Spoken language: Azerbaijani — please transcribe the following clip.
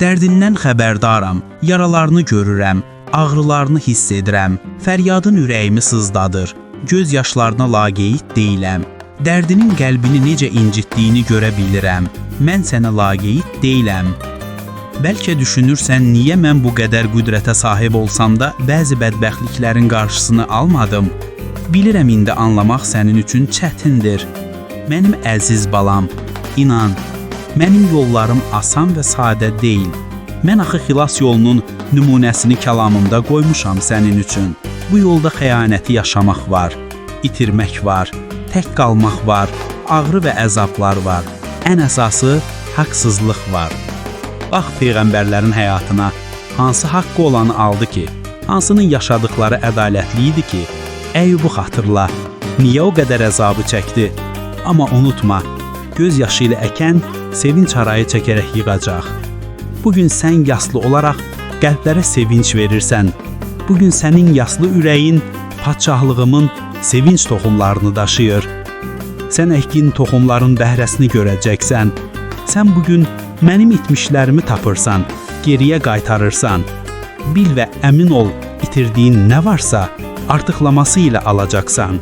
Dərdindən xəbərdaram, yaralarını görürəm, ağrılarını hiss edirəm, fəryadın ürəyimi sızdadır, göz yaşlarına laqeyd deyiləm. Dərdinin qəlbini necə incitdiyini görə bilirəm, mən sənə laqeyd deyiləm. Bəlkə düşünürsən, niyə mən bu qədər qüdrətə sahib olsam da bəzi bədbəxtliklərin qarşısını almadım? Bilirəm, indi anlamaq sənin üçün çətindir. Mənim əziz balam, inan, mənim yollarım asan və sadə deyil. Mən axı xilas yolunun nümunəsini kəlamımda qoymuşam sənin üçün. Bu yolda xəyanəti yaşamaq var, itirmək var, tək qalmaq var, ağrı və əzablar var. Ən əsası, haqsızlıq var. Bax Peyğəmbərlərin həyatına, hansı haqqı olanı aldı ki, hansının yaşadıkları ədalətli idi ki, Əyyubu xatırla, niyə o qədər əzabı çəkdi? Amma unutma, göz yaşı ilə əkən sevinç harayı çəkərək yığacaq. Bugün sən yaslı olaraq qəlblərə sevinç verirsən. Bugün sənin yaslı ürəyin padşahlığımın sevinç toxumlarını daşıyır. Sən əkdiyin toxumların bəhrəsini görəcəksən. Sən bugün mənim itmişlərimi tapırsan, geriyə qaytarırsan. Bil və əmin ol, itirdiyin nə varsa artıqlaması ilə alacaqsan.